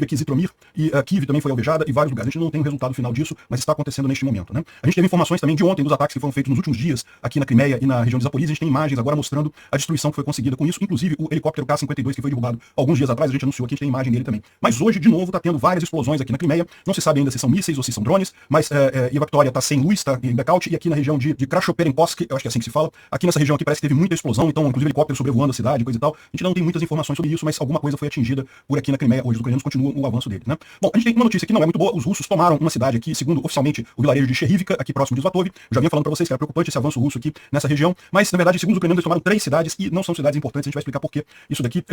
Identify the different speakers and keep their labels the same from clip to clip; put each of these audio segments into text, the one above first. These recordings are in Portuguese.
Speaker 1: aqui Zitomir, e Kiev também foi alvejada, e vários lugares. A gente não tem o resultado final disso, mas está acontecendo neste momento, né? A gente teve informações também de ontem dos ataques que foram feitos nos últimos dias aqui na Crimeia e na região de Zaporizhia. A gente tem imagens agora mostrando a destruição que foi conseguida com isso, inclusive o helicóptero K-52 que foi derrubado alguns dias atrás, a gente anunciou aqui, a gente tem imagem dele também. Mas hoje, de novo, está tendo várias explosões aqui na Crimeia, não se sabe ainda se são mísseis ou se são drones, mas Iva Victoria está sem luz, está em blackout, e aqui na região de Krasnoperenkovsk, eu acho que é assim que se fala, aqui nessa região aqui parece que teve muita explosão, então inclusive helicóptero sobrevoando a cidade, coisa e tal. A gente não tem muitas informações sobre isso, mas alguma coisa foi atingida por aqui na Crimeia, hoje os ucranianos continuam o avanço dele, né? Bom, a gente tem uma notícia que não é muito boa, os russos tomaram uma cidade aqui, segundo oficialmente o vilarejo de Cherivka, aqui próximo de Svatov. Já vinha falando para vocês que era preocupante esse avanço russo aqui nessa região, mas na verdade, segundo os ucranianos, eles tomaram 3 cidades e não são cidades importantes, a gente vai explicar por quê isso daqui.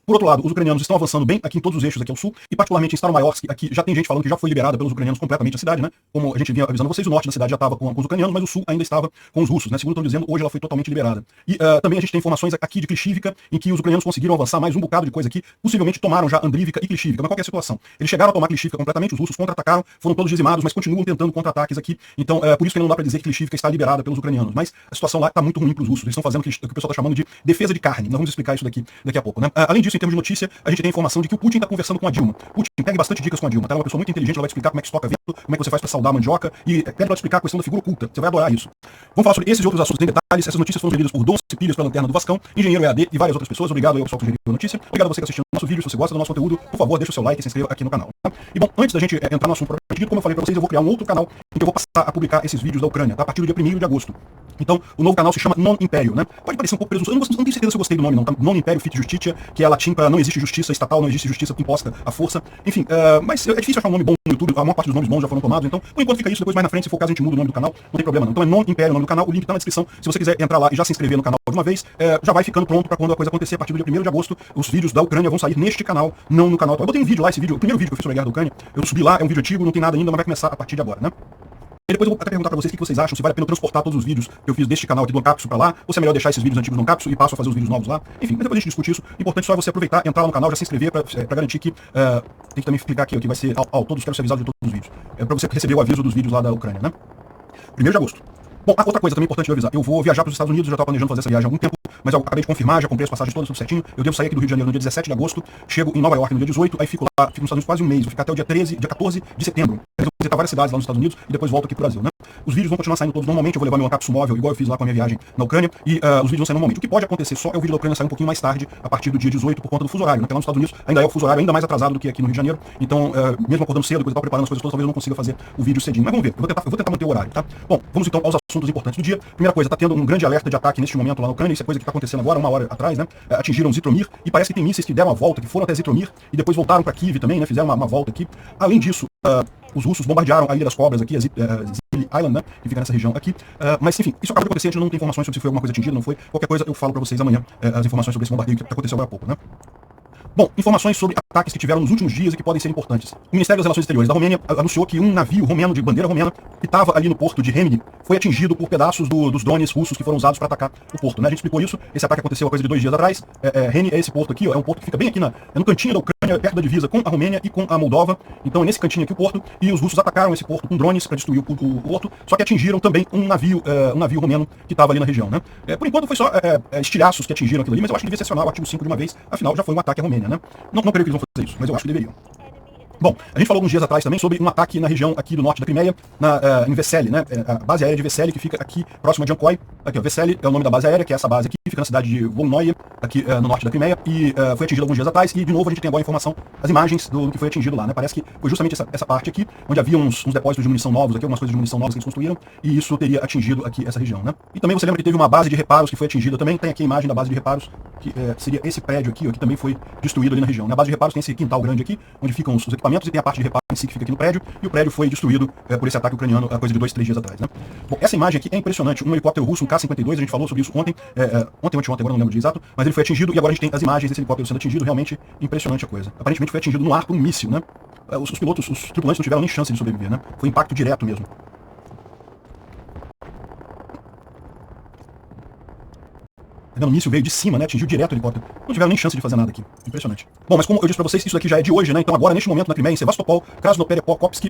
Speaker 1: Por outro lado, os ucranianos estão avançando bem aqui em todos os eixos aqui ao sul, e particularmente em Staromayorsk, aqui já tem gente falando que já foi liberada pelos ucranianos completamente a cidade, né? Como a gente vinha avisando vocês, o norte da cidade já estava com os ucranianos, mas o sul ainda estava com os russos, né? Segundo estão dizendo, hoje ela foi totalmente liberada. E também a gente tem informações aqui de Klishivka, em que os ucranianos conseguiram avançar mais um bocado de coisa aqui, possivelmente tomaram já Andrivka e Klishivka. Mas qual que é a situação? Eles chegaram a tomar Klishivka completamente, os russos contra-atacaram, foram todos dizimados, mas continuam tentando contra-ataques aqui. Então, por isso que não dá para dizer que Klishivka está liberada pelos ucranianos. Mas a situação lá está muito ruim para os russos. Eles estão fazendo o que o pessoal está chamando de defesa de carne. Nós vamos explicar isso daqui a pouco, né? Além disso, em termos de notícia, a gente tem a informação de que o Putin está conversando com a Dilma. Putin pegue bastante dicas com a Dilma, tá? Ela é uma pessoa muito inteligente, ela vai te explicar como é que estoca vento, como é que você faz para saudar a mandioca, e pede para explicar a questão da figura oculta. Você vai adorar isso. Vamos falar sobre esses e outros assuntos em detalhes. Essas notícias foram sugeridas por Dom Cipilhas pela Lanterna do Vascão, Engenheiro EAD e várias outras pessoas. Obrigado aí ao pessoal que sugeriu a notícia. Obrigado a você que assistiu o nosso vídeo. Se você gosta do nosso conteúdo, por favor, deixa o seu like e se inscreva aqui no canal. Tá? E bom, antes da gente entrar no assunto propriamente dito, como eu falei para vocês, eu vou criar um outro canal em que eu vou passar a publicar esses vídeos da Ucrânia, tá? A partir do dia 1º de agosto. Então, o novo canal se chama Non Império, né? Pode parecer um pouco presunçoso, eu não tenho certeza se eu gostei do nome não, tá? Non Império Fit Justitia, que é latim para não existe justiça estatal, não existe justiça imposta à força. Enfim, mas é difícil achar um nome bom no YouTube, a maior parte dos nomes bons já foram tomados, então, por enquanto fica isso, depois mais na frente, se for o caso, a gente muda o nome do canal, não tem problema não. Então é Non Império o nome do canal, o link tá na descrição, se você quiser entrar lá e já se inscrever no canal de uma vez, já vai ficando pronto para quando a coisa acontecer, a partir do dia 1º de agosto, os vídeos da Ucrânia vão sair neste canal, não no canal atual. Eu botei um vídeo lá, esse vídeo, o primeiro vídeo que eu fiz sobre a guerra da Ucrânia, eu subi lá, é um vídeo antigo, não tem nada ainda, mas vai começar a partir de agora, né? E depois eu vou até perguntar pra vocês o que vocês acham, se vale a pena transportar todos os vídeos que eu fiz deste canal aqui do Ancapsu pra lá, ou se é melhor deixar esses vídeos antigos no Ancapsu e passo a fazer os vídeos novos lá. Enfim, mas depois a gente discute isso. O importante só é você aproveitar, entrar lá no canal, já se inscrever pra garantir que... tem que também explicar aqui, ó, que vai ser... todos quero ser avisado de todos os vídeos. É pra você receber o aviso dos vídeos lá da Ucrânia, né? 1º de agosto. Bom, outra coisa também importante de avisar. Eu vou viajar para os Estados Unidos, eu já estava planejando fazer essa viagem há algum tempo, mas eu acabei de confirmar, já comprei as passagens todas, tudo certinho. Eu devo sair aqui do Rio de Janeiro no dia 17 de agosto, chego em Nova York no dia 18, aí fico lá, fico nos Estados Unidos quase um mês, vou ficar até o dia 14 de setembro. Eu vou visitar várias cidades lá nos Estados Unidos e depois volto aqui pro Brasil, né? Os vídeos vão continuar saindo todos normalmente, eu vou levar meu Ancapsu móvel, igual eu fiz lá com a minha viagem na Ucrânia, e os vídeos vão sair normalmente. O que pode acontecer só é o vídeo da Ucrânia sair um pouquinho mais tarde, a partir do dia 18, por conta do fuso horário, né? Porque lá nos Estados Unidos ainda é o fuso horário ainda mais atrasado do que aqui no Rio de Janeiro, então, mesmo acordando cedo, depois eu preparando as coisas todas, talvez eu não consiga fazer o vídeo cedinho. Mas vamos ver, eu vou tentar manter o horário, tá? Bom, vamos então aos assuntos importantes do dia. Primeira coisa, tá tendo um grande alerta de ataque neste momento lá na Ucrânia, isso é coisa que tá acontecendo agora, uma hora atrás, né? Atingiram Zitomir, e parece que tem mísseis que deram a volta, que foram até Zitomir, e depois voltaram para Kiev também, né? Fizeram uma volta aqui. Além disso, os russos bombardearam a Ilha das Cobras aqui, a Zili Island, né? Que fica nessa região aqui. Mas enfim, isso acabou de acontecer, a gente não tem informações sobre se foi alguma coisa atingida, não foi. Qualquer coisa eu falo para vocês amanhã, as informações sobre esse bombardeio que aconteceu agora há pouco, né? Bom, informações sobre ataques que tiveram nos últimos dias e que podem ser importantes. O Ministério das Relações Exteriores da Romênia anunciou que um navio romeno de bandeira romena que estava ali no porto de Remini foi atingido por pedaços dos drones russos que foram usados para atacar o porto, né? A gente explicou isso, esse ataque aconteceu há coisa de 2 dias atrás. Reni é esse porto aqui, ó, é um porto que fica bem aqui no cantinho da Ucrânia, perto da divisa com a Romênia e com a Moldova. Então é nesse cantinho aqui o porto, e os russos atacaram esse porto com drones para destruir o porto, só que atingiram também um navio romeno que estava ali na região, né? Por enquanto foi só estilhaços que atingiram aquilo ali, mas eu acho que devia acionar o artigo 5 de uma vez, afinal já foi um ataque à Romênia, né? Não creio que eles vão fazer isso, mas eu acho que deveriam. Bom, a gente falou alguns dias atrás também sobre um ataque na região aqui do norte da Crimeia, em Vesely, né? A base aérea de Vesely, que fica aqui próximo a Jankoy. Aqui, ó, Vesely é o nome da base aérea, que é essa base aqui, fica na cidade de Volnoye, aqui no norte da Crimeia, e foi atingido alguns dias atrás, e de novo a gente tem agora a informação, as imagens do que foi atingido lá, né? Parece que foi justamente essa parte aqui, onde havia uns depósitos de munição novos aqui, algumas coisas de munição novas que eles construíram, e isso teria atingido aqui essa região, né? E também você lembra que teve uma base de reparos que foi atingida também, tem aqui a imagem da base de reparos, que seria esse prédio aqui, ó, que também foi destruído ali na região, né? A base de reparos tem esse quintal grande aqui, onde ficam os equipamentos, e tem a parte de reparos em si que fica aqui no prédio, e o prédio foi destruído por esse ataque ucraniano há coisa de 2, 3 dias atrás, né? Bom, essa imagem aqui é impressionante, um helicóptero russo, um K-52, a gente falou sobre isso ontem, agora não lembro de exato, mas ele foi atingido, e agora a gente tem as imagens desse helicóptero sendo atingido, realmente impressionante a coisa. Aparentemente foi atingido no ar por um míssil, né? Os pilotos, os tripulantes não tiveram nem chance de sobreviver, né? Foi impacto direto mesmo. O míssil veio de cima, né? Atingiu direto o helicóptero. Não tiveram nem chance de fazer nada aqui. Impressionante. Bom, mas como eu disse pra vocês, isso daqui já é de hoje, né? Então agora, neste momento, na Crimeia, em Sevastopol, Krasnoperekopsk,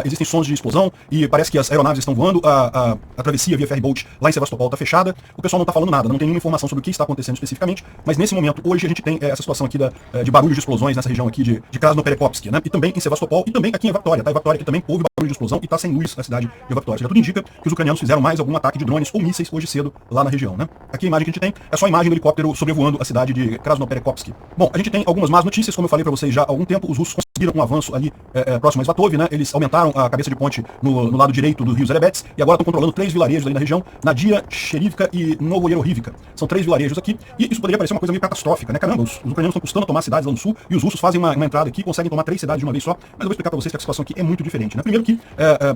Speaker 1: existem sons de explosão e parece que as aeronaves estão voando. A travessia via ferryboat lá em Sevastopol está fechada. O pessoal não está falando nada, não tem nenhuma informação sobre o que está acontecendo especificamente, mas nesse momento, hoje, a gente tem essa situação aqui de barulhos de explosões nessa região aqui de Krasnoperekopsk, né? E também em Sevastopol e também aqui em Evaptória, tá? Evaptória que também houve barulho de explosão e está sem luz na cidade de Evaptória. Já tudo indica que os ucranianos fizeram mais algum ataque de drones ou mísseis hoje cedo lá na região, né? Aqui a imagem que a gente tem é só a imagem do helicóptero sobrevoando a cidade de Krasnoperekopsk. Bom, a gente tem algumas más notícias, como eu falei para vocês já há algum tempo, os russos conseguiram um avanço ali próximo a Svatov, né? Eles aumentaram a cabeça de ponte no lado direito do rio Zerebets e agora estão controlando 3 vilarejos ali na região, Nadia, Sherivka e Novoyerohivka. São 3 vilarejos aqui e isso poderia parecer uma coisa meio catastrófica, né? Caramba, os ucranianos estão custando a tomar cidades lá no sul e os russos fazem uma entrada aqui e conseguem tomar 3 cidades de uma vez só, mas eu vou explicar para vocês que a situação aqui é muito diferente, né? Primeiro que,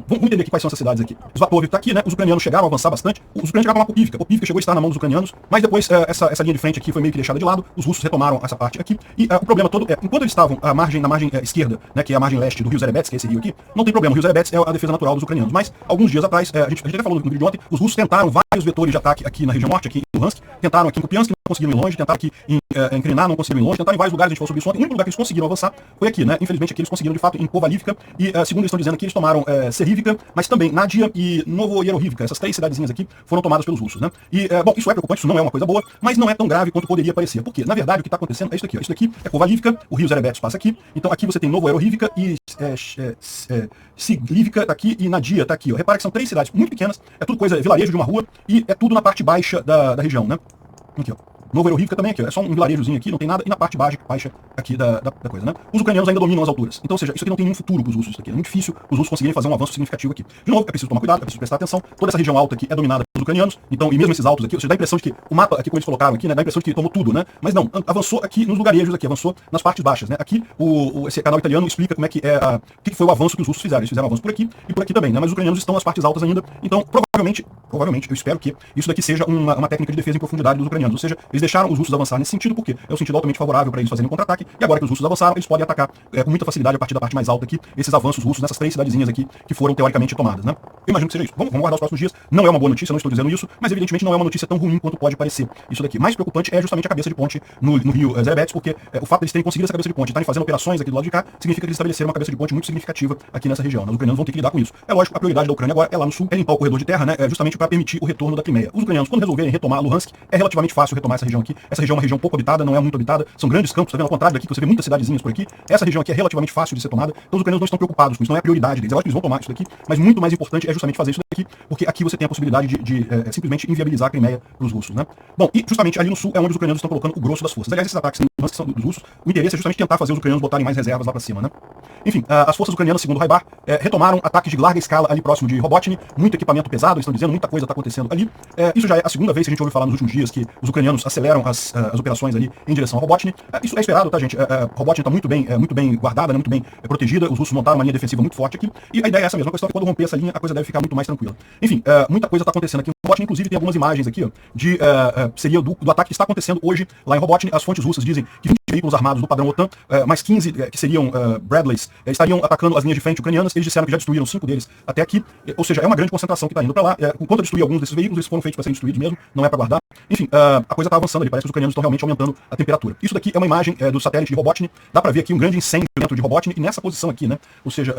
Speaker 1: vamos entender aqui quais são essas cidades aqui. Svatov está aqui, né? Os ucranianos chegaram a avançar bastante, os ucranianos chegaram a Popivka. Popivka chegou a estar na mão dos ucranianos, mas depois essa linha de frente aqui foi meio que deixada de lado, os russos retomaram essa parte aqui e o problema todo é, enquanto eles estavam na margem esquerda, né, que é a margem leste do rio Zerebets, que é esse rio aqui, não tem problema, o rio Zerebets é a defesa natural dos ucranianos, mas alguns dias atrás, a gente até falou no vídeo de ontem, os russos tentaram vários vetores de ataque aqui na região norte, aqui em Luhansk, tentaram aqui em Kupiansk, não conseguiram ir longe, tentaram aqui em Kriná, não conseguiram ir longe, tentaram em vários lugares, a gente falou sobre isso ontem, o único lugar que eles conseguiram avançar foi aqui, né, infelizmente aqui eles conseguiram de fato em Kovalivka e segundo eles estão dizendo aqui, eles tomaram Serivka, mas também Nadia e Novoyerohivka, essas 3 cidadezinhas aqui foram tomadas pelos russos, né, e bom, isso é preocupante, isso não é uma coisa boa, mas não é tão grave quanto poderia parecer, porque na verdade o que está acontecendo é isso aqui, ó. Isso daqui é Kovalivka, o rio Zerebets passa aqui, então aqui você tem Novoyerohivka e Siglivka tá aqui e Nadia tá aqui, ó. Repara que são 3 cidades muito pequenas, é tudo coisa, vilarejo de uma rua e é tudo na parte baixa da região, né? Aqui, ó. Novoyerohivka também aqui, ó. É só um vilarejozinho aqui, não tem nada, e na parte baixa aqui da coisa, né? Os ucranianos ainda dominam as alturas. Então, ou seja, isso aqui não tem nenhum futuro para os russos, isso aqui. É muito difícil os russos conseguirem fazer um avanço significativo aqui. De novo, é preciso tomar cuidado, é preciso prestar atenção. Toda essa região alta aqui é dominada pelos ucranianos, então, e mesmo esses altos aqui, ou seja, dá a impressão de que o mapa aqui, como eles colocaram aqui, né, dá a impressão de que tomou tudo, né? Mas não, avançou aqui nos lugarejos aqui, avançou nas partes baixas, né? Aqui, esse canal italiano explica como é que o que foi o avanço que os russos fizeram. Eles fizeram um avanço por aqui e por aqui também, né? Mas os ucranianos estão nas partes altas ainda, então, provavelmente, eu espero que isso daqui seja uma técnica de defesa em profundidade dos ucranianos, ou seja, eles deixaram os russos avançar nesse sentido, porque é um sentido altamente favorável para eles fazerem um contra-ataque, e agora que os russos avançaram, eles podem atacar com muita facilidade a partir da parte mais alta aqui, esses avanços russos nessas 3 cidadezinhas aqui que foram teoricamente tomadas, né? Eu imagino que seja isso. Vamos aguardar os próximos dias. Não é uma boa notícia, não estou dizendo isso, mas evidentemente não é uma notícia tão ruim quanto pode parecer. Isso daqui. Mais preocupante é justamente a cabeça de ponte no rio Zerebets, porque o fato de eles terem conseguido essa cabeça de ponte e estarem fazendo operações aqui do lado de cá, significa que eles estabeleceram uma cabeça de ponte muito significativa aqui nessa região, né? Os ucranianos vão ter que lidar com isso. É lógico, a prioridade da Ucrânia agora é lá no sul, é limpar o corredor de terra, né? Justamente para permitir o retorno da Crimeia. Os ucranianos, quando resolverem retomar Luhansk, é relativamente fácil retomar essa região aqui. Essa região é uma região pouco habitada, não é muito habitada, são grandes campos, tá vendo? Ao contrário daqui, que você vê muitas cidadezinhas por aqui, essa região aqui é relativamente fácil de ser tomada, então os ucranianos não estão preocupados com isso, não é a prioridade deles. É lógico que eles vão tomar isso daqui, mas muito mais importante é justamente fazer isso daqui, porque aqui você tem a possibilidade de simplesmente inviabilizar a Crimeia para os russos, né? Bom, e justamente ali no sul é onde os ucranianos estão colocando o grosso das forças. Aliás, esses ataques que são dos russos, o interesse é justamente tentar fazer os ucranianos botarem mais reservas lá para cima, né? Enfim, as forças ucranianas, segundo Raibar, retomaram ataques de larga escala ali próximo de Robotny, muito equipamento pesado, eles estão dizendo, muita coisa está acontecendo ali. Isso já é a segunda vez que a gente ouve falar nos últimos dias que os ucranianos aceleram as operações ali em direção a Robotny. Isso é esperado, tá, gente? Robotny está muito bem guardada, né, muito bem protegida, os russos montaram uma linha defensiva muito forte aqui, e a ideia é essa mesma, a questão é que quando romper essa linha, a coisa deve ficar muito mais tranquila. Enfim, muita coisa está acontecendo aqui em Robotny, inclusive tem algumas imagens aqui, ó, seria do ataque que está acontecendo hoje lá em Robotny. As fontes russas dizem que 20 veículos armados do padrão OTAN, mais 15 que seriam Bradleys, estariam atacando as linhas de frente ucranianas. Eles disseram que já destruíram 5 deles até aqui, ou seja, é uma grande concentração que está indo para lá. Enquanto destruir alguns desses veículos, eles foram feitos para serem destruídos mesmo, não é para guardar. Enfim, a coisa está avançando ali, parece que os ucranianos estão realmente aumentando a temperatura. Isso daqui é uma imagem do satélite de Robotny, dá para ver aqui um grande incêndio dentro de Robotny, e nessa posição aqui, né, ou seja,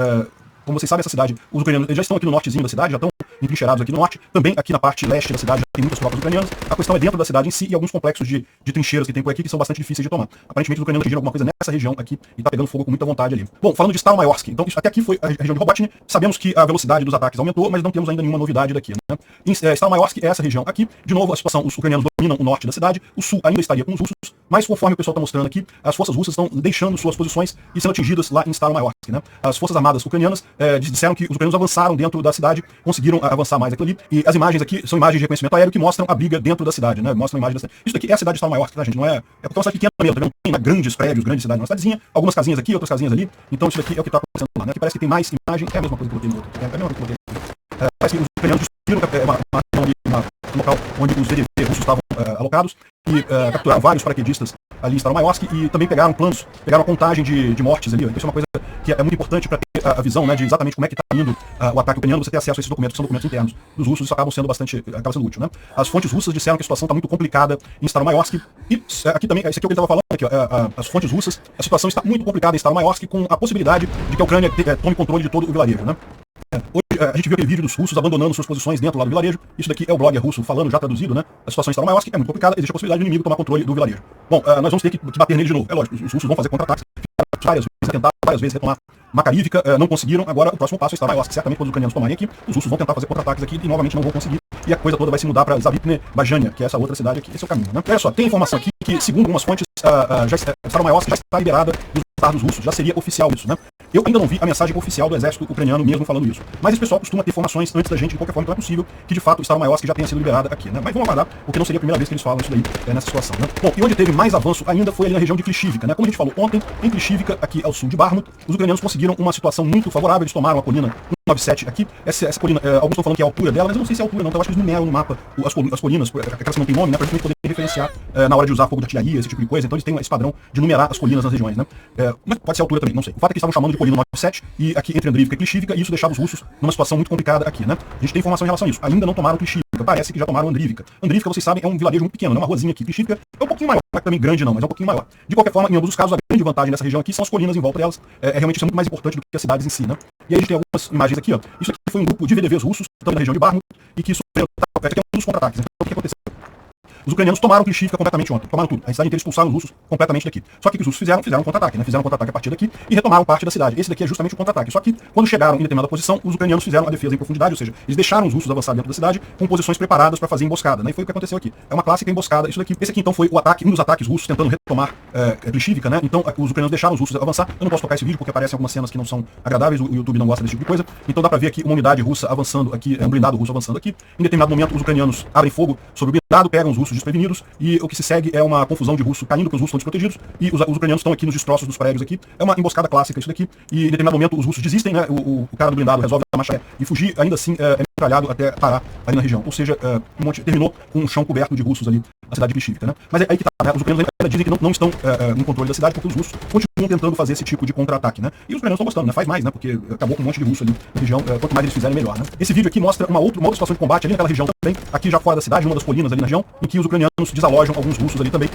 Speaker 1: como vocês sabem, essa cidade, os ucranianos eles já estão aqui no nortezinho da cidade, já estão entrincheirados aqui no norte, também aqui na parte leste da cidade já tem muitas tropas ucranianas. A questão é dentro da cidade em si e alguns complexos de trincheiras que tem por aqui que são bastante difíceis de tomar. Aparentemente os ucranianos atingiram alguma coisa nessa região aqui e tá pegando fogo com muita vontade ali. Bom, falando de Staromayorsk, então isso, até aqui foi a região de Robotny, sabemos que a velocidade dos ataques aumentou, mas não temos ainda nenhuma novidade daqui, né? Staromayorsk é essa região aqui, de novo a situação, os ucranianos dominam o norte da cidade, o sul ainda estaria com os russos, mas conforme o pessoal está mostrando aqui, as forças russas estão deixando suas posições e sendo atingidas lá em Staromayorsk, né? As forças armadas ucranianas disseram que os ucranianos avançaram dentro da cidade, conseguiram avançar mais aquilo ali, e as imagens aqui são imagens de reconhecimento aéreo que mostram a briga dentro da cidade, né? Mostram a imagem da cidade. Isso daqui é a cidade de Staromayorsk, tá, gente? Não é porque é uma cidade pequena mesmo, tá vendo? Tem grandes prédios, grandes cidades, uma cidadezinha, algumas casinhas aqui, outras casinhas ali, então isso daqui é o que está acontecendo lá, né? Aqui parece que tem mais imagem, é a mesma coisa que eu botei no outro, é a mesma coisa que eu botei no outro. Parece que os ucranianos destruíram um local onde os VDV russos estavam alocados e capturaram vários paraquedistas ali em Staromayorsk e também pegaram a contagem de mortes ali, ó. Isso é uma coisa que é muito importante para ter a visão, né, de exatamente como é que está indo o ataque ucraniano, você ter acesso a esses documentos, que são documentos internos dos russos, isso acaba sendo útil, né? As fontes russas disseram que a situação está muito complicada em Staromaiosk, e aqui também, esse aqui é o que ele estava falando, aqui, as fontes russas, a situação está muito complicada em Staromaiosk, com a possibilidade de que a Ucrânia tome controle de todo o vilarejo, né? Hoje a gente viu aquele vídeo dos russos abandonando suas posições dentro lá do vilarejo. Isso daqui é o blogger russo falando, já traduzido, né? A situação em Staromaiosk é muito complicada, existe a possibilidade do inimigo tomar controle do vilarejo. Bom, nós vamos ter que bater nele de novo. É lógico, os russos vão fazer contra-ataques, tentaram várias vezes retomar Makarivka, não conseguiram. Agora o próximo passo é Staromaiosk. Certamente quando os ucranianos tomarem aqui, os russos vão tentar fazer contra-ataques aqui e novamente não vão conseguir. E a coisa toda vai se mudar para Zavitne Bajania, que é essa outra cidade aqui. Esse é o caminho, né? Olha só, tem informação aqui que, segundo algumas fontes, Staromaiosk já está liberada dos russos, já seria oficial isso, né? Eu ainda não vi a mensagem oficial do exército ucraniano mesmo falando isso. Mas esse pessoal costuma ter informações antes da gente, de qualquer forma, então é possível que de fato Staromaiosk já tenha sido liberada aqui, né? Mas vamos aguardar, porque não seria a primeira vez que eles falam isso daí nessa situação, né? Bom, e onde teve mais avanço ainda foi ali na região de Klishivka, né? Como a gente falou ontem, em Klishivka, aqui ao sul de Bakhmut, os ucranianos conseguiram uma situação muito favorável, eles tomaram a colina 197 aqui, essa colina, alguns estão falando que é a altura dela, mas eu não sei se é a altura não, então eu acho que eles numeram no mapa as colinas, aquelas que não tem nome, né? Pra gente poder referenciar na hora de usar fogo de artilharia, esse tipo de coisa, então eles têm esse padrão de numerar as colinas nas regiões, né? Mas pode ser a altura também, não sei. O fato é que eles estavam chamando de colina 97, e aqui entre Andriivka e Klishivka, e isso deixava os russos numa situação muito complicada aqui, né? A gente tem informação em relação a isso. Ainda não tomaram Klishivka, parece que já tomaram Andriivka. Andriivka, vocês sabem, é um vilarejo muito pequeno, né? Uma ruazinha aqui. Klishivka é um pouquinho maior, não é também grande não, mas é um pouquinho maior. De qualquer forma, em ambos os casos, a grande vantagem dessa região aqui são as colinas em volta delas. Realmente isso é muito mais importante do que as cidades em si, né? E aí a gente tem algumas imagens aqui, ó. Isso aqui foi um grupo de VDVs russos, também na região de Bakhmut, e que sofreram um dos contra-ataques. Então, o que aconteceu? Os ucranianos tomaram Klishivka completamente ontem, tomaram tudo. A cidade inteira expulsaram os russos completamente daqui. Só que o que os russos fizeram um contra-ataque, né? Fizeram um contra-ataque a partir daqui e retomaram parte da cidade. Esse daqui é justamente o contra-ataque. Só que quando chegaram em determinada posição, os ucranianos fizeram a defesa em profundidade, ou seja, eles deixaram os russos avançar dentro da cidade com posições preparadas para fazer emboscada, né? E foi o que aconteceu aqui. É uma clássica emboscada. Isso daqui, esse aqui então foi o ataque, um dos ataques russos tentando retomar Klishivka, né? Então os ucranianos deixaram os russos avançar. Eu não posso tocar esse vídeo porque aparecem algumas cenas que não são agradáveis, o YouTube não gosta desse tipo de coisa. Então dá pra ver aqui uma unidade russa avançando aqui, um blindado russo avançando aqui. Em determinado momento os ucranianos abrem fogo sobre o blindado, pegam os russos desprevenidos e o que se segue é uma confusão de russo caindo, porque os russos estão desprotegidos, e os ucranianos estão aqui nos destroços dos prédios aqui. É uma emboscada clássica isso daqui, e em determinado momento os russos desistem, né? O cara do blindado resolve a marcha e fugir, ainda assim é metralhado até parar ali na região. Ou seja, terminou com um chão coberto de russos ali na cidade de Klishivka, né? Mas é aí que tá, né? Os ucranianos ainda dizem que não estão no controle da cidade, porque os russos continuam tentando fazer esse tipo de contra-ataque, né? E os ucranianos estão gostando, né? Faz mais, né? Porque acabou com um monte de russo ali na região, quanto mais eles fizerem, melhor, né? Esse vídeo aqui mostra uma outra situação de combate ali naquela região também, aqui já fora da cidade, numa das colinas ali na região, em que os ucranianos desalojam alguns russos ali também,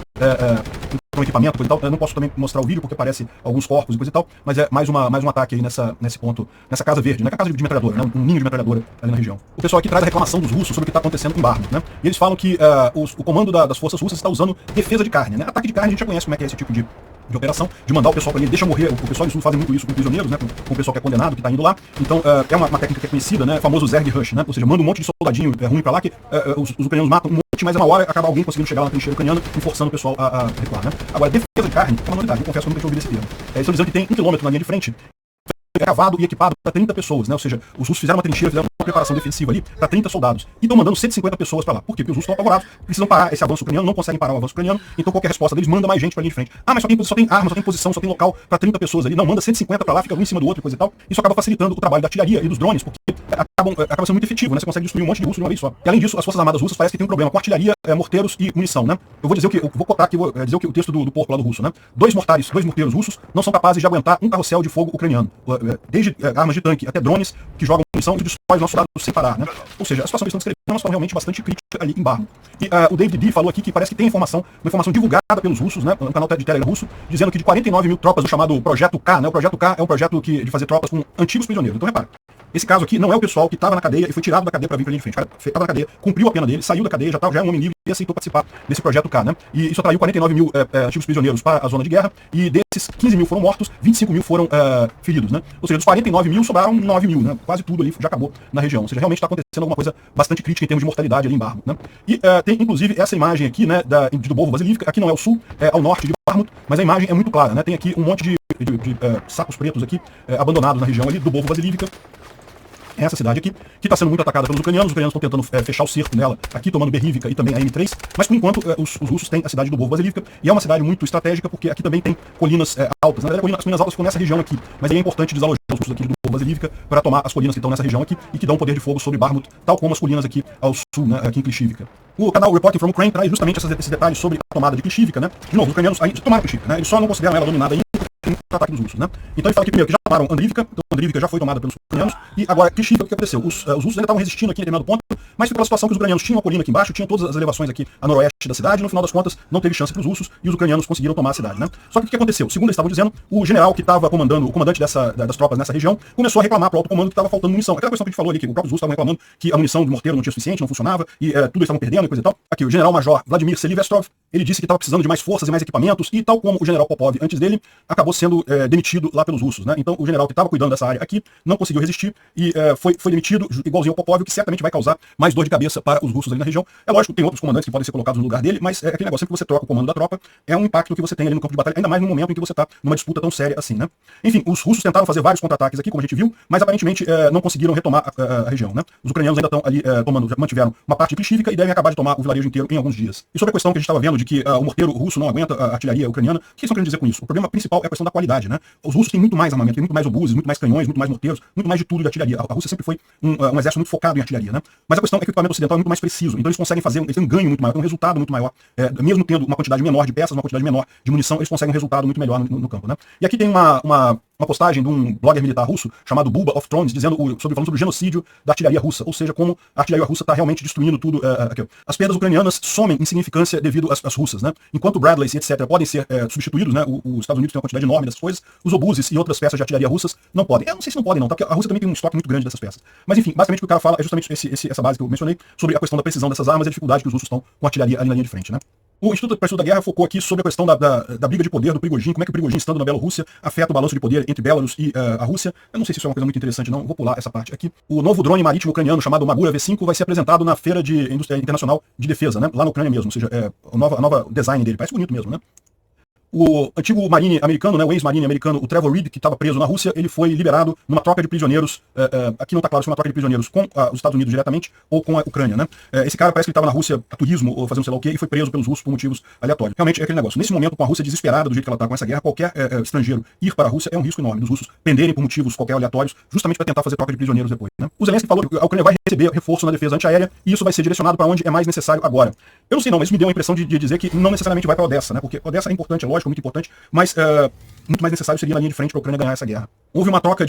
Speaker 1: com equipamento, coisa e tal. Eu não posso também mostrar o vídeo porque aparece alguns corpos e coisa e tal, mas é mais um ataque aí nesse ponto, nessa casa verde, né? Que é a casa de metralhadora, né? Um ninho de metralhadora ali na região. O pessoal aqui traz a reclamação dos russos sobre o que está acontecendo em Bakhmut, né? E eles falam que o comando das forças russas está usando defesa de carne, né? Ataque de carne a gente já conhece como é que é esse tipo de operação, de mandar o pessoal para ali, deixa morrer. O pessoal eles fazem muito isso com prisioneiros, né? Com o pessoal que é condenado, que está indo lá. Então é uma técnica que é conhecida, né? O famoso Zerg Rush, né? Ou seja, manda um monte de soldadinho ruim para lá que os ucranianos matam um monte, mas é uma hora acaba alguém conseguindo chegar lá na trincheira ucraniana e forçando o pessoal a recuar, né? Agora, defesa de carne é uma novidade. Eu confesso que eu nunca tinha ouvido esse termo. Eles estão dizendo que tem 1 quilômetro na linha de frente, cavado e equipado para 30 pessoas, né? Ou seja, os russos fizeram uma trincheira, fizeram uma preparação defensiva ali para 30 soldados. E estão mandando 150 pessoas para lá. Por quê? Porque os russos estão apavorados, precisam parar esse avanço ucraniano, não conseguem parar o avanço ucraniano, então qualquer resposta deles manda mais gente para a linha de frente. Ah, mas só tem arma, só tem posição, só tem local para 30 pessoas ali. Não, manda 150 para lá, fica um em cima do outro e coisa e tal. Isso acaba facilitando o trabalho da artilharia e dos drones, porque acaba sendo muito efetivo, né? Você consegue destruir um monte de russo de uma vez só. E além disso, as forças armadas russas parece que tem um problema com artilharia, morteiros e munição, né? Eu vou dizer vou cotar aqui, vou dizer o texto do porco lá do russo, né? 2 morteiros russos não são capazes de aguentar um carrossel de fogo ucraniano. Desde armas de tanque até drones que jogam munição e destroem os nossos soldados sem parar, né? Ou seja, a situação que eles estão descrevendo é uma situação realmente bastante crítica ali em Bakhmut. E o David D falou aqui que parece que tem uma informação divulgada pelos russos, né? No canal de Telegram russo, dizendo que de 49 mil tropas do chamado Projeto K, né? O Projeto K é um projeto de fazer tropas com antigos prisioneiros. Então repara, esse caso aqui não é o pessoal que estava na cadeia e foi tirado da cadeia para vir para a linha de frente. O cara estava na cadeia, cumpriu a pena dele, saiu da cadeia, já é um homem livre e aceitou participar desse Projeto K, né? E isso atraiu 49 mil antigos prisioneiros para a zona de guerra, e desses 15 mil foram mortos, 25 mil foram feridos, né? Ou seja, dos 49 mil sobraram 9 mil, né? Quase tudo ali já acabou na região. Ou seja, realmente está acontecendo alguma coisa bastante crítica em termos de mortalidade ali em Bakhmut, né? E tem inclusive essa imagem aqui, né, de Dubovo Vasilivka. Aqui não é o sul, é ao norte de Bakhmut, mas a imagem é muito clara, né? Tem aqui um monte de sacos pretos aqui, abandonados na região ali, Dubovo Vasilivka. Essa cidade aqui, que está sendo muito atacada pelos ucranianos estão tentando fechar o cerco nela, aqui tomando Berivka e também a M3, mas por enquanto os russos têm a cidade do Dubovo Vasilivka, e é uma cidade muito estratégica, porque aqui também tem colinas altas, na verdade as colinas altas ficam nessa região aqui, mas aí é importante desalojar os russos aqui do Dubovo Vasilivka para tomar as colinas que estão nessa região aqui, e que dão poder de fogo sobre Bakhmut, tal como as colinas aqui ao sul, né, aqui em Klishivka. O canal Reporting from Ukraine traz justamente esses detalhes sobre a tomada de Klishivka, né? De novo, os ucranianos aí tomaram Klishivka, né? Eles só não consideram ela dominada ainda, tem um contra-ataque dos russos, né? Então ele fala que primeiro que já tomaram Andrivka, então Andrivka já foi tomada pelos ucranianos, e agora Klishchiv, o que aconteceu? Os russos ainda estavam resistindo aqui em determinado ponto, mas foi pela situação que os ucranianos tinham a colina aqui embaixo, tinham todas as elevações aqui a noroeste da cidade, e no final das contas não teve chance para os russos, e os ucranianos conseguiram tomar a cidade, né? Só que o que aconteceu? Segundo eles estavam dizendo, o general que estava comandando, o comandante das tropas nessa região, começou a reclamar para o alto comando que estava faltando munição. Aquela questão que a gente falou ali, que os próprios russos estavam reclamando que a munição de morteiro não tinha suficiente, não funcionava, e tudo eles estavam perdendo e coisa e tal. Aqui, o general-major Vladimir Selivestrov, ele disse que estava precisando de mais forças e mais equipamentos, e tal como o general Popov antes dele, acabou sendo demitido lá pelos russos, né? Então o general que estava cuidando dessa área aqui não conseguiu resistir e foi demitido, igualzinho ao Popov, o que certamente vai causar mais dor de cabeça para os russos ali na região. É lógico que tem outros comandantes que podem ser colocados no lugar dele, mas aquele negócio, sempre que você troca o comando da tropa, é um impacto que você tem ali no campo de batalha, ainda mais no momento em que você está numa disputa tão séria assim, né? Enfim, os russos tentaram fazer vários contra-ataques aqui, como a gente viu, mas aparentemente não conseguiram retomar a região, né? Os ucranianos ainda estão ali mantiveram uma parte de Klishchiv e devem acabar de tomar o vilarejo inteiro em alguns dias. E sobre a questão que a gente estava vendo de que o morteiro russo não aguenta a artilharia ucraniana, o que eles estão querendo dizer com isso? O problema principal é a questão da qualidade, né? Os russos têm muito mais armamento, têm muito mais obuses, muito mais canhões, muito mais morteiros, muito mais de tudo de artilharia. A Rússia sempre foi um exército muito focado em artilharia, né? Mas a questão é que o equipamento ocidental é muito mais preciso, então eles conseguem fazer, eles têm um ganho muito maior, um resultado muito maior, mesmo tendo uma quantidade menor de peças, uma quantidade menor de munição, eles conseguem um resultado muito melhor no campo, né? E aqui tem uma postagem de um blogger militar russo chamado Bulba of Thrones, falando sobre o genocídio da artilharia russa, ou seja, como a artilharia russa está realmente destruindo tudo. As perdas ucranianas somem em significância devido às russas, né? Enquanto Bradleys e etc. podem ser substituídos, né? Os Estados Unidos têm uma quantidade enorme dessas coisas, os obuses e outras peças de artilharia russas não podem. Eu não sei se não podem não, tá? Porque a Rússia também tem um estoque muito grande dessas peças. Mas enfim, basicamente o que o cara fala é justamente essa base que eu mencionei, sobre a questão da precisão dessas armas e a dificuldade que os russos estão com a artilharia ali na linha de frente, né? O Instituto para o Estudo da Guerra focou aqui sobre a questão da briga de poder do Prigozhin, como é que o Prigozhin, estando na Bielorrússia, afeta o balanço de poder entre Belarus e a Rússia. Eu não sei se isso é uma coisa muito interessante, não. Vou pular essa parte aqui. O novo drone marítimo ucraniano chamado Magura V5 vai ser apresentado na Feira de Indústria Internacional de Defesa, né? Lá na Ucrânia mesmo, ou seja, a nova design dele. Parece bonito mesmo, né? O antigo marine americano, né, o ex-marine americano, o Trevor Reed, que estava preso na Rússia, ele foi liberado numa troca de prisioneiros, aqui não está claro se foi uma troca de prisioneiros com os Estados Unidos diretamente ou com a Ucrânia, né? Esse cara parece que ele estava na Rússia a turismo ou fazendo sei lá o quê e foi preso pelos russos por motivos aleatórios. Realmente é aquele negócio. Nesse momento, com a Rússia desesperada do jeito que ela está com essa guerra, qualquer estrangeiro ir para a Rússia é um risco enorme dos russos prenderem por motivos qualquer aleatórios, justamente para tentar fazer troca de prisioneiros depois, né? O Zelensky falou que a Ucrânia vai receber reforço na defesa antiaérea e isso vai ser direcionado para onde é mais necessário agora. Eu não sei não, mas isso me deu a impressão de dizer que não necessariamente vai para Odessa, né? Porque Odessa é importante, é lógico, muito importante, mas muito mais necessário seria na linha de frente para a Ucrânia ganhar essa guerra. Houve uma troca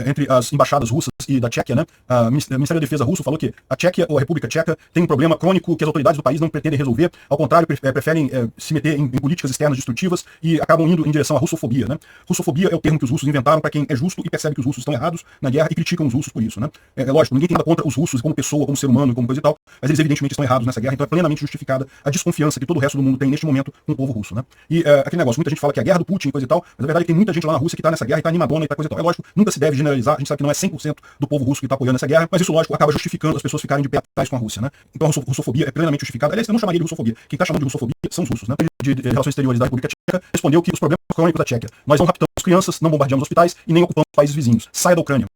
Speaker 1: entre as embaixadas russas e da Tchequia, né? O Ministério da Defesa russo falou que a Tchequia, ou a República Tcheca, tem um problema crônico que as autoridades do país não pretendem resolver, ao contrário, preferem se meter em políticas externas destrutivas e acabam indo em direção à russofobia, né? Russofobia é o termo que os russos inventaram para quem é justo e percebe que os russos estão errados na guerra e criticam os russos por isso, né? É lógico, ninguém tem nada contra os russos como pessoa, como ser humano, como coisa e tal, mas eles evidentemente estão errados nessa guerra, então é plenamente justificada a desconfiança que todo o resto do mundo tem neste momento com o povo russo, né? E aquele negócio, muita gente fala que é a guerra do Putin e coisa e tal, mas na verdade tem muita gente lá na Rússia que está nessa guerra e está animadona e tá coisa e tal. É lógico, nunca se deve generalizar, a gente sabe que não é 100% do povo russo que está apoiando essa guerra, mas isso, lógico, acaba justificando as pessoas ficarem de pé atrás com a Rússia, né? Então a russofobia é plenamente justificada. Aliás, eu não chamaria de russofobia. Quem está chamando de russofobia são os russos, né? De Relações Exteriores da República Tcheca respondeu que os problemas crônicos da Tchequia, nós não raptamos crianças, não bombardeamos hospitais e nem ocupamos países vizinhos. Saia da Ucrânia.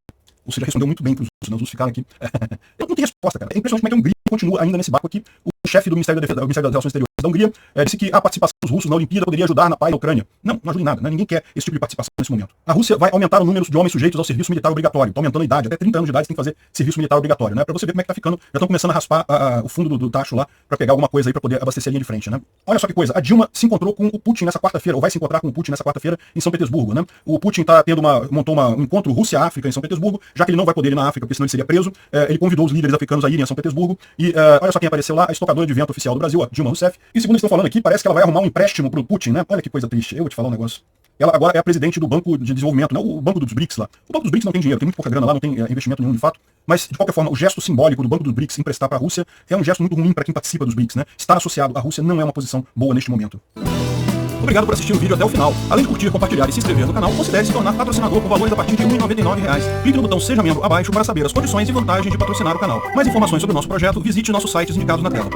Speaker 1: Ou seja, respondeu muito bem para os russos, né? Os russos ficaram aqui. Eu não tenho resposta, cara. É impressionante como é que a Hungria continua ainda nesse barco aqui. O chefe do Ministério da Defesa, do Ministério das Relações Exteriores da Hungria disse que a participação dos russos na Olimpíada poderia ajudar na paz da Ucrânia. Não ajuda em nada, né? Ninguém quer esse tipo de participação nesse momento. A Rússia vai aumentar o número de homens sujeitos ao serviço militar obrigatório. Está aumentando a idade, até 30 anos de idade você tem que fazer serviço militar obrigatório, né? Para você ver como é que tá ficando. Já estão começando a raspar o fundo do tacho lá para pegar alguma coisa aí para poder abastecer a linha de frente, né? Olha só que coisa, a Dilma se encontrou com o Putin nessa quarta-feira, ou vai se encontrar com o Putin nessa quarta-feira em São Petersburgo, né? O Putin tá tendo montou um encontro Rússia-África em São Petersburgo, já que ele não vai poder ir na África, porque senão ele seria preso. Ele convidou os líderes africanos a irem a São Petersburgo e olha só quem apareceu lá, a estocadora de vento oficial do Brasil, a Dilma Rousseff. E segundo eles estão falando aqui, parece que ela vai arrumar um empréstimo pro Putin, né? Olha que coisa triste. Eu vou te falar um negócio. Ela agora é a presidente do Banco de Desenvolvimento, né? O Banco dos BRICS lá. O Banco dos BRICS não tem dinheiro, tem muito pouca grana lá, não tem investimento nenhum de fato. Mas, de qualquer forma, o gesto simbólico do Banco dos BRICS emprestar para a Rússia é um gesto muito ruim para quem participa dos BRICS, né? Estar associado à Rússia não é uma posição boa neste momento. Obrigado por assistir o vídeo até o final. Além de curtir, compartilhar e se inscrever no canal, considere se tornar patrocinador com valores a partir de R$ 1,99. Clique no botão Seja Membro abaixo para saber as condições e vantagens de patrocinar o canal. Mais informações sobre o nosso projeto, visite nossos sites indicados na tela.